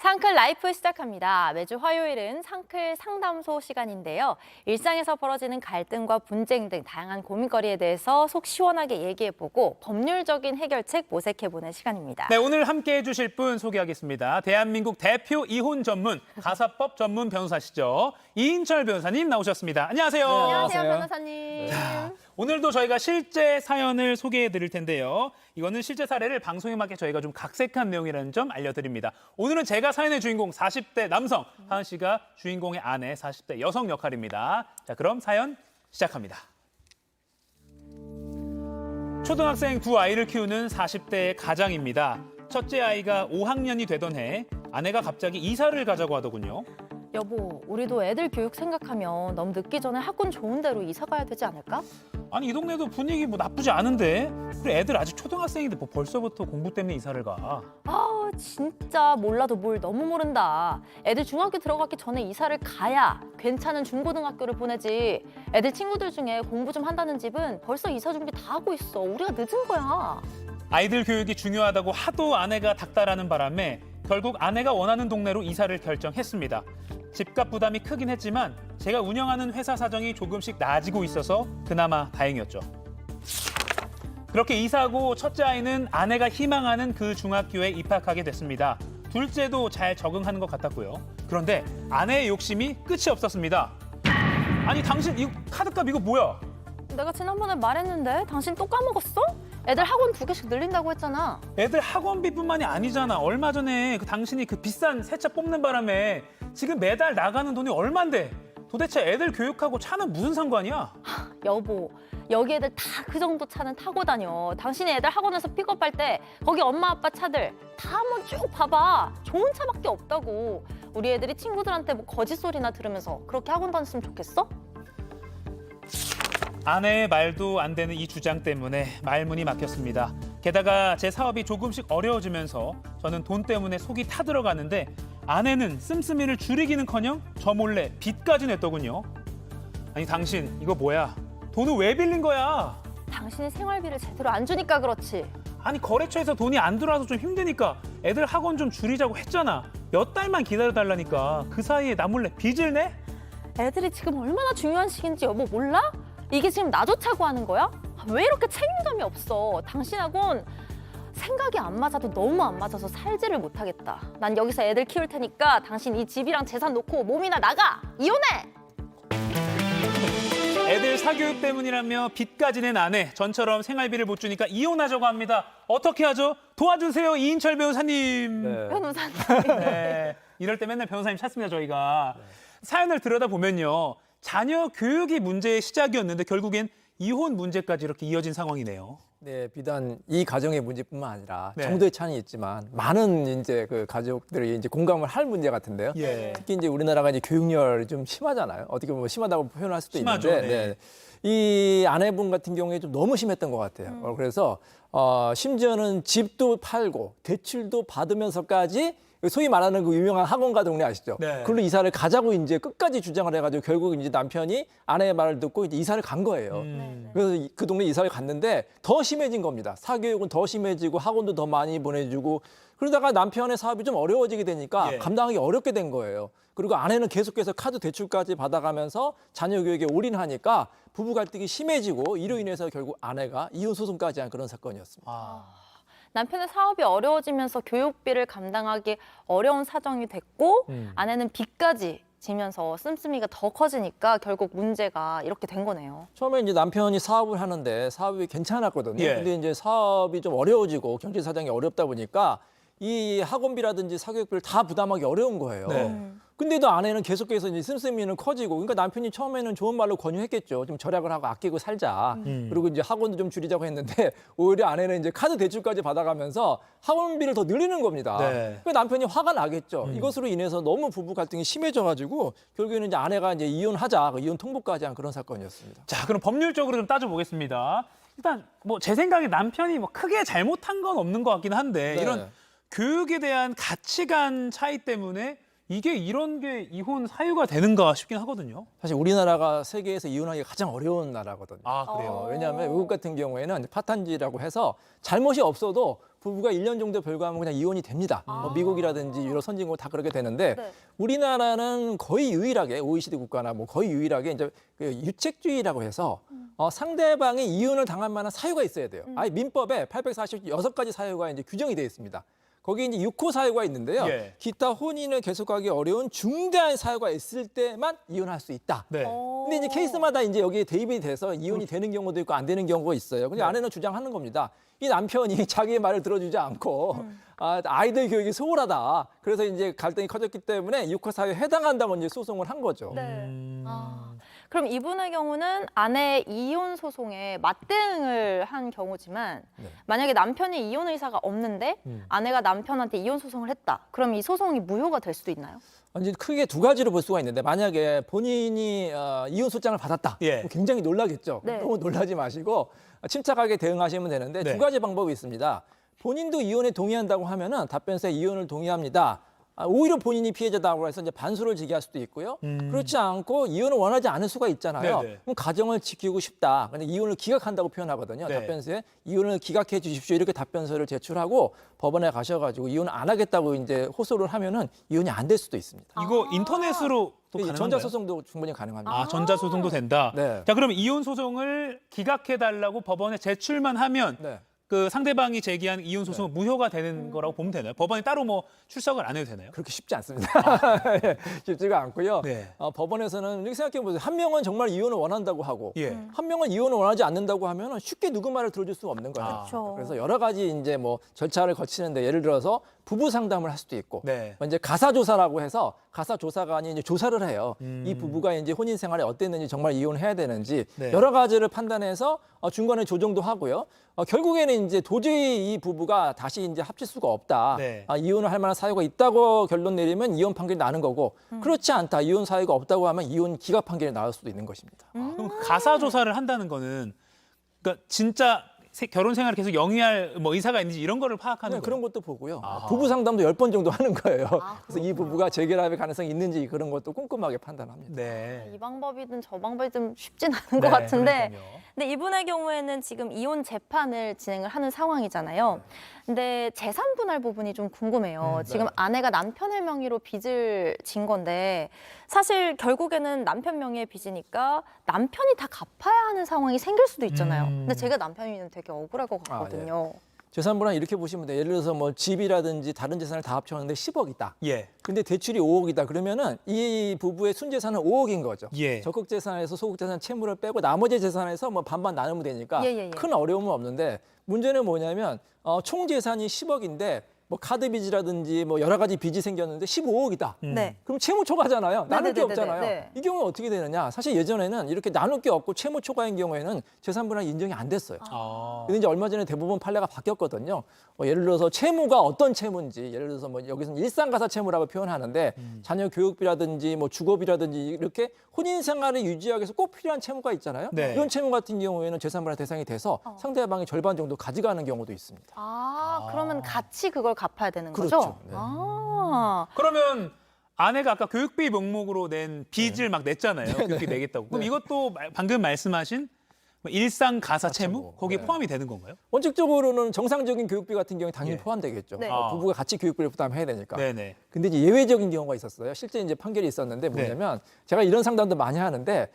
상클 라이프 시작합니다. 매주 화요일은 상클 상담소 시간인데요. 일상에서 벌어지는 갈등과 분쟁 등 다양한 고민거리에 대해서 속 시원하게 얘기해보고 법률적인 해결책 모색해보는 시간입니다. 네, 오늘 함께해 주실 분 소개하겠습니다. 대한민국 대표 이혼 전문 가사법 전문 변호사시죠. 이인철 변호사님 나오셨습니다. 안녕하세요. 안녕하세요, 안녕하세요. 변호사님. 오늘도 저희가 실제 사연을 소개해 드릴 텐데요. 이거는 실제 사례를 방송에 맞게 저희가 좀 각색한 내용이라는 점 알려드립니다. 오늘은 제가 사연의 주인공 40대 남성, 하은 씨가 주인공의 아내 40대 여성 역할입니다. 자, 그럼 사연 시작합니다. 초등학생 두 아이를 키우는 40대의 가장입니다. 첫째 아이가 5학년이 되던 해 아내가 갑자기 이사를 가자고 하더군요. 여보, 우리도 애들 교육 생각하면 너무 늦기 전에 학군 좋은 데로 이사 가야 되지 않을까? 아니 이 동네도 분위기 뭐 나쁘지 않은데 그리고 애들 아직 초등학생인데 뭐 벌써부터 공부 때문에 이사를 가. 아, 진짜 몰라도 뭘 너무 모른다. 애들 중학교 들어가기 전에 이사를 가야 괜찮은 중고등학교를 보내지. 애들 친구들 중에 공부 좀 한다는 집은 벌써 이사 준비 다 하고 있어. 우리가 늦은 거야. 아이들 교육이 중요하다고 하도 아내가 닥달하는 바람에 결국 아내가 원하는 동네로 이사를 결정했습니다. 집값 부담이 크긴 했지만 제가 운영하는 회사 사정이 조금씩 나아지고 있어서 그나마 다행이었죠. 그렇게 이사하고 첫째 아이는 아내가 희망하는 그 중학교에 입학하게 됐습니다. 둘째도 잘 적응하는 것 같았고요. 그런데 아내의 욕심이 끝이 없었습니다. 아니 당신 이 카드값 이거 뭐야? 내가 지난번에 말했는데 당신 또 까먹었어? 애들 학원 2개씩 늘린다고 했잖아. 애들 학원비뿐만이 아니잖아. 얼마 전에 당신이 그 비싼 새 차 뽑는 바람에 지금 매달 나가는 돈이 얼만데 도대체 애들 교육하고 차는 무슨 상관이야? 여보, 여기 애들 다 그 정도 차는 타고 다녀. 당신이 애들 학원에서 픽업할 때 거기 엄마 아빠 차들 다 한번 쭉 봐봐. 좋은 차밖에 없다고. 우리 애들이 친구들한테 뭐 거짓 소리나 들으면서 그렇게 학원 다녔으면 좋겠어? 아내의 말도 안 되는 이 주장 때문에 말문이 막혔습니다. 게다가 제 사업이 조금씩 어려워지면서 저는 돈 때문에 속이 타들어가는데 아내는 씀씀이를 줄이기는커녕 저 몰래 빚까지 냈더군요. 아니 당신 이거 뭐야? 돈을 왜 빌린 거야? 당신이 생활비를 제대로 안 주니까 그렇지. 아니 거래처에서 돈이 안 들어와서 좀 힘드니까 애들 학원 좀 줄이자고 했잖아. 몇 달만 기다려달라니까 그 사이에 나 몰래 빚을 내? 애들이 지금 얼마나 중요한 시기인지 여보 몰라? 이게 지금 나조차고 하는 거야? 왜 이렇게 책임감이 없어? 당신하고는 생각이 안 맞아도 너무 안 맞아서 살지를 못하겠다. 난 여기서 애들 키울 테니까 당신 이 집이랑 재산 놓고 몸이나 나가! 이혼해! 애들 사교육 때문이라며 빚까지 낸 아내, 전처럼 생활비를 못 주니까 이혼하자고 합니다. 어떻게 하죠? 도와주세요, 이인철 변호사님. 네. 변호사님. 네, 이럴 때 맨날 변호사님 찾습니다, 저희가. 사연을 들여다보면요. 자녀 교육이 문제의 시작이었는데 결국엔 이혼 문제까지 이렇게 이어진 상황이네요. 네, 비단 이 가정의 문제뿐만 아니라 네. 정도의 차이는 있지만 많은 이제 그 가족들이 이제 공감을 할 문제 같은데요. 예. 특히 이제 우리나라가 이제 교육열이 좀 심하잖아요. 어떻게 보면 심하다고 표현할 수도 심하죠, 있는데, 네. 이 아내분 같은 경우에 좀 너무 심했던 것 같아요. 그래서 심지어는 집도 팔고 대출도 받으면서까지 소위 말하는 그 유명한 학원가 동네 아시죠? 네. 그걸로 이사를 가자고 이제 끝까지 주장을 해가지고 결국 이제 남편이 아내의 말을 듣고 이제 이사를 간 거예요. 그래서 그 동네 이사를 갔는데 더 심해진 겁니다. 사교육은 더 심해지고 학원도 더 많이 보내주고 그러다가 남편의 사업이 좀 어려워지게 되니까 예. 감당하기 어렵게 된 거예요. 그리고 아내는 계속해서 카드 대출까지 받아가면서 자녀 교육에 올인하니까 부부 갈등이 심해지고 이로 인해서 결국 아내가 이혼 소송까지 한 그런 사건이었습니다. 남편의 사업이 어려워지면서 교육비를 감당하기 어려운 사정이 됐고 아내는 빚까지 지면서 씀씀이가 더 커지니까 결국 문제가 이렇게 된 거네요. 처음에 이제 남편이 사업을 하는데 사업이 괜찮았거든요. 예. 근데 이제 사업이 좀 어려워지고 경제 사정이 어렵다 보니까 이 학원비라든지 사교육비를 다 부담하기 어려운 거예요. 네. 근데도 아내는 계속해서 이제 씀씀이는 커지고, 그러니까 남편이 처음에는 좋은 말로 권유했겠죠. 좀 절약을 하고 아끼고 살자. 그리고 이제 학원도 좀 줄이자고 했는데 오히려 아내는 이제 카드 대출까지 받아가면서 학원비를 더 늘리는 겁니다. 네. 그 남편이 화가 나겠죠. 이것으로 인해서 너무 부부 갈등이 심해져가지고 결국에는 이제 아내가 이제 이혼하자, 이혼 통보까지 한 그런 사건이었습니다. 자, 그럼 법률적으로 좀 따져보겠습니다. 일단 뭐 제 생각에 남편이 뭐 크게 잘못한 건 없는 것 같긴 한데 네. 이런 교육에 대한 가치관 차이 때문에 이게 이런 게 이혼 사유가 되는가 싶긴 하거든요. 사실 우리나라가 세계에서 이혼하기가 가장 어려운 나라거든요. 아, 그래요? 왜냐하면 외국 같은 경우에는 파탄지라고 해서 잘못이 없어도 부부가 1년 정도 별거하면 그냥 이혼이 됩니다. 뭐 미국이라든지 유럽 선진국 다 그렇게 되는데 네. 우리나라는 거의 유일하게 OECD 국가나 뭐 거의 유일하게 이제 그 유책주의라고 해서 상대방이 이혼을 당할 만한 사유가 있어야 돼요. 아예 민법에 846가지 사유가 이제 규정이 되어 있습니다. 거기 이제 6호 사유가 있는데요. 예. 기타 혼인을 계속하기 어려운 중대한 사유가 있을 때만 이혼할 수 있다. 네. 근데 이제 케이스마다 이제 여기에 대입이 돼서 이혼이 되는 경우도 있고 안 되는 경우가 있어요. 근데 아내는 주장하는 겁니다. 이 남편이 자기의 말을 들어주지 않고 아이들 교육이 소홀하다. 그래서 이제 갈등이 커졌기 때문에 6호 사유에 해당한다고 이제 소송을 한 거죠. 네. 그럼 이분의 경우는 아내의 이혼 소송에 맞대응을 한 경우지만 네. 만약에 남편이 이혼 의사가 없는데 아내가 남편한테 이혼 소송을 했다. 그럼 이 소송이 무효가 될 수도 있나요? 이제 크게 두 가지로 볼 수가 있는데 만약에 본인이 이혼 소장을 받았다. 예. 그럼 굉장히 놀라겠죠. 네. 너무 놀라지 마시고 침착하게 대응하시면 되는데 네. 두 가지 방법이 있습니다. 본인도 이혼에 동의한다고 하면은 답변서에 이혼을 동의합니다. 오히려 본인이 피해자다고 해서 이제 반소를 제기할 수도 있고요. 그렇지 않고 이혼을 원하지 않을 수가 있잖아요. 네네. 그럼 가정을 지키고 싶다. 근데 이혼을 기각한다고 표현하거든요. 네. 답변서에 이혼을 기각해 주십시오. 이렇게 답변서를 제출하고 법원에 가셔가지고 이혼을 안 하겠다고 이제 호소를 하면은 이혼이 안 될 수도 있습니다. 이거 인터넷으로 또 가능한가요? 전자소송도 충분히 가능합니다. 아, 전자소송도 된다. 네. 자, 그럼 이혼 소송을 기각해달라고 법원에 제출만 하면 네. 그 상대방이 제기한 이혼 소송은 무효가 되는 거라고 보면 되나요? 법원이 따로 뭐 출석을 안 해도 되나요? 그렇게 쉽지 않습니다. 예, 쉽지가 않고요. 네. 법원에서는 이렇게 생각해 보세요. 한 명은 정말 이혼을 원한다고 하고 예. 한 명은 이혼을 원하지 않는다고 하면 쉽게 누구 말을 들어줄 수가 없는 거예요. 그렇죠. 그래서 여러 가지 이제 뭐 절차를 거치는데 예를 들어서 부부 상담을 할 수도 있고 네. 이제 가사 조사라고 해서 가사 조사관이 이제 조사를 해요. 이 부부가 이제 혼인 생활이 어땠는지 정말 이혼해야 되는지 네. 여러 가지를 판단해서 중간에 조정도 하고요. 결국에는 이제 도저히 이 부부가 다시 이제 합칠 수가 없다. 네. 이혼을 할 만한 사유가 있다고 결론 내리면 이혼 판결이 나는 거고 그렇지 않다. 이혼 사유가 없다고 하면 이혼 기각 판결이 나올 수도 있는 것입니다. 그럼 그 가사 조사를 한다는 거는 그러니까 진짜 결혼 생활을 계속 영위할 뭐 의사가 있는지 이런 거를 파악하는 네, 거예요. 그런 것도 보고요. 아하. 부부 상담도 10번 정도 하는 거예요. 그래서 이 부부가 재결합의 가능성이 있는지 그런 것도 꼼꼼하게 판단합니다. 네. 이 방법이든 저 방법이든 쉽진 않은 네, 것 같은데 그러니까요. 근데 이분의 경우에는 지금 이혼 재판을 진행을 하는 상황이잖아요. 근데 재산 분할 부분이 좀 궁금해요. 지금 아내가 남편의 명의로 빚을 진 건데 사실 결국에는 남편 명의의 빚이니까 남편이 다 갚아야 하는 상황이 생길 수도 있잖아요. 근데 제가 남편이면 되게 억울할 것 같거든요. 재산 분할 이렇게 보시면 돼요. 예를 들어서 뭐 집이라든지 다른 재산을 다 합쳐봤는데 10억이다. 예. 근데 대출이 5억이다. 그러면은 이 부부의 순재산은 5억인 거죠. 예. 적극 재산에서 소극 재산 채무를 빼고 나머지 재산에서 뭐 반반 나누면 되니까 예. 큰 어려움은 없는데 문제는 뭐냐면 총 재산이 10억인데 뭐 카드 빚이라든지 뭐 여러 가지 빚이 생겼는데 15억이다. 네. 그럼 채무 초과잖아요. 나눌 게 네네네네. 없잖아요. 네. 이 경우는 어떻게 되느냐? 사실 예전에는 이렇게 나눌 게 없고 채무 초과인 경우에는 재산 분할 인정이 안 됐어요. 아. 근데 이제 얼마 전에 대부분 판례가 바뀌었거든요. 예를 들어서 채무가 어떤 채무인지, 예를 들어서 뭐 여기서는 일상가사 채무라고 표현하는데 자녀 교육비라든지 뭐 주거비라든지 이렇게 혼인 생활을 유지하기 위해서 꼭 필요한 채무가 있잖아요. 네. 이런 채무 같은 경우에는 재산분할 대상이 돼서 상대방이 절반 정도 가져가는 경우도 있습니다. 그러면 같이 그걸 갚아야 되는 그렇죠. 거죠? 네. 그러면 아내가 아까 교육비 명목으로 낸 빚을 막 냈잖아요. 교육비 내겠다고. 그럼 이것도 방금 말씀하신 뭐 일상 가사 채무 채무. 거기에 네. 포함이 되는 건가요? 원칙적으로는 정상적인 교육비 같은 경우에 당연히 예. 포함되겠죠. 네. 부부가 같이 교육비를 부담해야 되니까. 네네. 근데 이제 예외적인 경우가 있었어요. 실제 이제 판결이 있었는데 뭐냐면 제가 이런 상담도 많이 하는데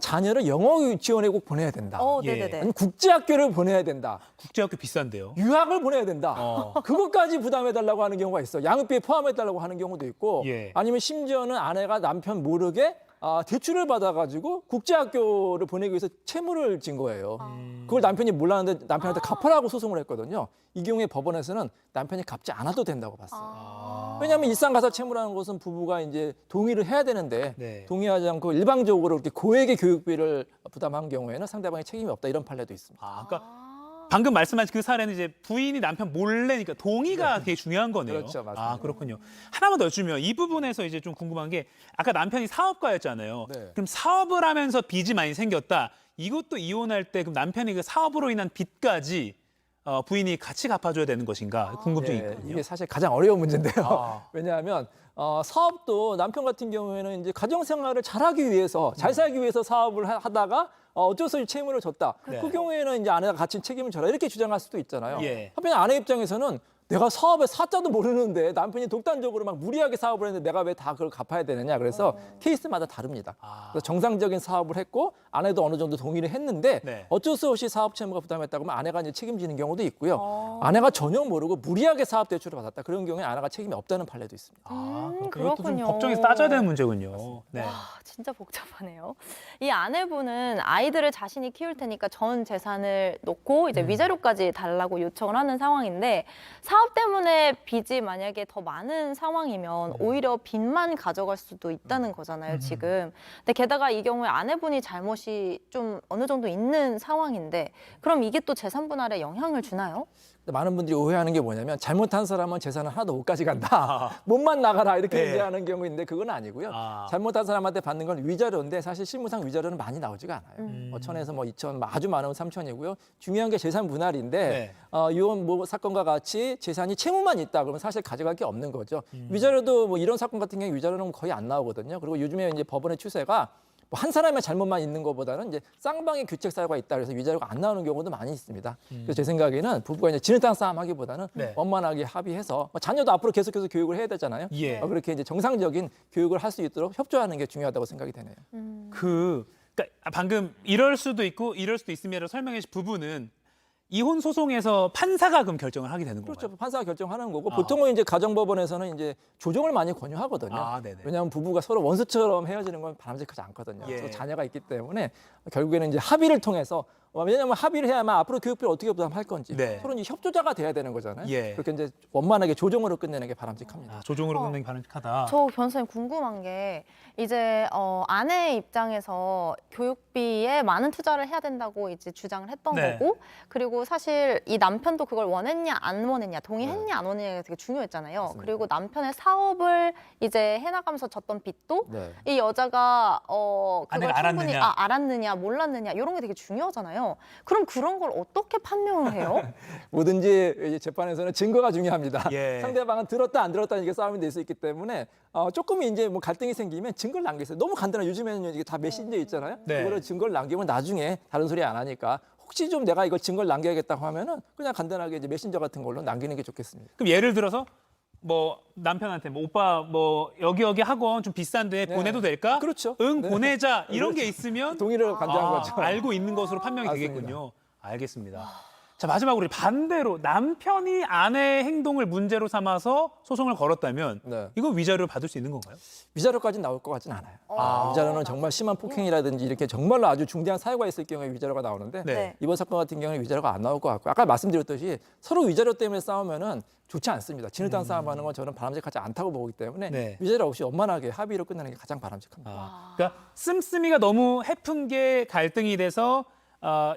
자녀를 영어 유치원에 꼭 보내야 된다. 예. 네네네. 아니, 국제학교를 보내야 된다. 국제학교 비싼데요. 유학을 보내야 된다. 어. 그것까지 부담해달라고 하는 경우가 있어. 양육비에 포함해달라고 하는 경우도 있고 예. 아니면 심지어는 아내가 남편 모르게 대출을 받아가지고 국제학교를 보내기 위해서 채무를 진 거예요. 그걸 남편이 몰랐는데 남편한테 갚으라고 소송을 했거든요. 이 경우에 법원에서는 남편이 갚지 않아도 된다고 봤어요. 왜냐하면 일상가사 채무라는 것은 부부가 이제 동의를 해야 되는데 네. 동의하지 않고 일방적으로 이렇게 고액의 교육비를 부담한 경우에는 상대방의 책임이 없다 이런 판례도 있습니다. 그러니까 방금 말씀하신 그 사례는 이제 부인이 남편 몰래니까 동의가 되게 중요한 거네요. 그렇죠, 맞습니다. 그렇군요. 하나만 더 여쭈면 이 부분에서 이제 좀 궁금한 게 아까 남편이 사업가였잖아요. 네. 그럼 사업을 하면서 빚이 많이 생겼다. 이것도 이혼할 때 그럼 남편이 그 사업으로 인한 빚까지 부인이 같이 갚아줘야 되는 것인가 궁금증이 예, 있거든요. 이게 사실 가장 어려운 문제인데요. 아. 왜냐하면 사업도 남편 같은 경우에는 이제 가정 생활을 잘하기 위해서 잘 살기 위해서 사업을 하다가 어쩔 수 없이 채무를 졌다. 네. 그 경우에는 이제 아내가 같이 책임을 져라 이렇게 주장할 수도 있잖아요. 예. 한편 아내 입장에서는 내가 사업에 사자도 모르는데 남편이 독단적으로 막 무리하게 사업을 했는데 내가 왜 다 그걸 갚아야 되느냐. 그래서 케이스마다 다릅니다. 그래서 정상적인 사업을 했고 아내도 어느 정도 동의를 했는데 네. 어쩔 수 없이 사업 채무가 부담했다고 하면 아내가 이제 책임지는 경우도 있고요. 아내가 전혀 모르고 무리하게 사업 대출을 받았다. 그런 경우에 아내가 책임이 없다는 판례도 있습니다. 그것도 좀 그렇군요. 법정에서 따져야 되는 문제군요. 네. 와, 진짜 복잡하네요. 이 아내분은 아이들을 자신이 키울 테니까 전 재산을 놓고 이제 위자료까지 달라고 요청을 하는 상황인데 사업 때문에 빚이 만약에 더 많은 상황이면 오히려 빚만 가져갈 수도 있다는 거잖아요, 지금. 근데 게다가 이 경우에 아내분이 잘못이 좀 어느 정도 있는 상황인데 그럼 이게 또 재산 분할에 영향을 주나요? 많은 분들이 오해하는 게 뭐냐면 잘못한 사람은 재산은 하나도 못 가져간다. 몸만 나가라 이렇게 네. 얘기하는 경우인데 그건 아니고요. 잘못한 사람한테 받는 건 위자료인데 사실 실무상 위자료는 많이 나오지가 않아요. 뭐 1,000에서 뭐 2,000, 아주 많으면 3,000이고요. 중요한 게 재산 분할인데 이혼 뭐 사건과 같이 재산이 채무만 있다 그러면 사실 가져갈 게 없는 거죠. 위자료도 뭐 이런 사건 같은 경우 위자료는 거의 안 나오거든요. 그리고 요즘에 이제 법원의 추세가 뭐 한 사람의 잘못만 있는 것보다는 이제 쌍방의 규책 사유가 있다 그래서 위자료가 안 나오는 경우도 많이 있습니다. 그래서 제 생각에는 부부가 이제 진흙탕 싸움 하기보다는 네. 원만하게 합의해서 뭐 자녀도 앞으로 계속해서 교육을 해야 되잖아요. 예. 그렇게 이제 정상적인 교육을 할 수 있도록 협조하는 게 중요하다고 생각이 되네요. 그러니까 방금 이럴 수도 있고 이럴 수도 있음이라고 설명해 주신 부분은 이혼 소송에서 판사가 그럼 결정을 하게 되는 건가요? 그렇죠. 판사가 결정하는 거고 보통은 이제 가정법원에서는 이제 조정을 많이 권유하거든요. 네네. 왜냐하면 부부가 서로 원수처럼 헤어지는 건 바람직하지 않거든요. 예. 또 자녀가 있기 때문에 결국에는 이제 합의를 통해서 왜냐하면 합의를 해야만 앞으로 교육비를 어떻게 부담할 건지 네. 서로 이제 협조자가 돼야 되는 거잖아요. 예. 그렇게 이제 원만하게 조정으로 끝내는 게 바람직합니다. 조정으로 끝내는 게 바람직하다. 저 변호사님 궁금한 게 이제 아내 입장에서 교육비에 많은 투자를 해야 된다고 이제 주장을 했던 네. 거고 그리고 사실 이 남편도 그걸 원했냐 안 원했냐 동의했냐 안 원했냐가 되게 중요했잖아요. 맞습니다. 그리고 남편의 사업을 이제 해나가면서 졌던 빚도 네. 이 여자가 그걸 아내가 충분히 알았느냐. 알았느냐 몰랐느냐 이런 게 되게 중요하잖아요. 그럼 그런 걸 어떻게 판명을 해요? 뭐든지 이제 재판에서는 증거가 중요합니다. 예. 상대방은 들었다 안 들었다 이게 싸움이 될 수 있기 때문에 조금 이제 뭐 갈등이 생기면 증거를 남기세요. 너무 간단해. 요즘에는 이게 다 메신저 있잖아요. 네. 그거를 증거를 남기면 나중에 다른 소리 안 하니까 혹시 좀 내가 이걸 증거를 남겨야겠다고 하면은 그냥 간단하게 이제 메신저 같은 걸로 남기는 게 좋겠습니다. 그럼 예를 들어서 뭐 남편한테 뭐 오빠 뭐 여기 학원 좀 비싼데 네. 보내도 될까? 그렇죠. 응 네. 보내자 이런 게 있으면 동의를 간주한 거죠. 알고 있는 것으로 판명이 맞습니다. 되겠군요. 알겠습니다. 자 마지막으로 우리 반대로 남편이 아내의 행동을 문제로 삼아서 소송을 걸었다면 네. 이건 위자료를 받을 수 있는 건가요? 위자료까지 나올 것 같진 않아요. 위자료는 정말 심한 폭행이라든지 이렇게 정말로 아주 중대한 사유가 있을 경우에 위자료가 나오는데 네. 이번 사건 같은 경우는 위자료가 안 나올 것 같고 아까 말씀드렸듯이 서로 위자료 때문에 싸우면은 좋지 않습니다. 진흙탕 싸움하는 건 저는 바람직하지 않다고 보기 때문에 네. 위자료 없이 원만하게 합의로 끝내는 게 가장 바람직합니다. 그러니까 씀씀이가 너무 해픈 게 갈등이 돼서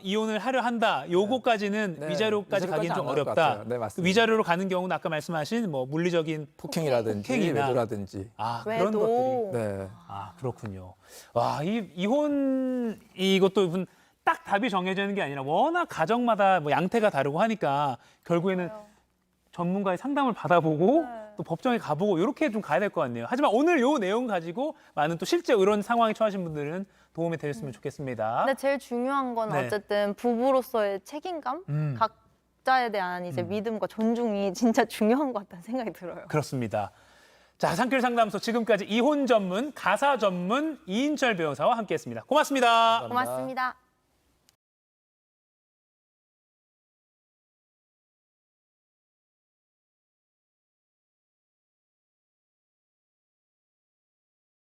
이혼을 하려 한다. 요거까지는 네. 위자료까지 위자료까지 가기엔 좀 안 나올 것 어렵다. 같아요. 네, 맞습니다. 위자료로 가는 경우는 아까 말씀하신 뭐 물리적인 폭행이라든지 폭행이나. 외도라든지. 그런 것들이. 네. 그렇군요. 와, 이 이혼 이것도 무슨 딱 답이 정해져 있는 게 아니라 워낙 가정마다 뭐 양태가 다르고 하니까 결국에는 전문가의 상담을 받아보고 또 법정에 가보고 이렇게 좀 가야 될 것 같네요. 하지만 오늘 요 내용 가지고 많은 또 실제 이런 상황에 처하신 분들은 도움이 되셨으면 좋겠습니다. 근데 제일 중요한 건 네. 어쨌든 부부로서의 책임감, 각자에 대한 이제 믿음과 존중이 진짜 중요한 것 같다는 생각이 들어요. 그렇습니다. 자, 산길 상담소 지금까지 이혼 전문, 가사 전문 이인철 변호사와 함께했습니다. 고맙습니다. 감사합니다. 고맙습니다.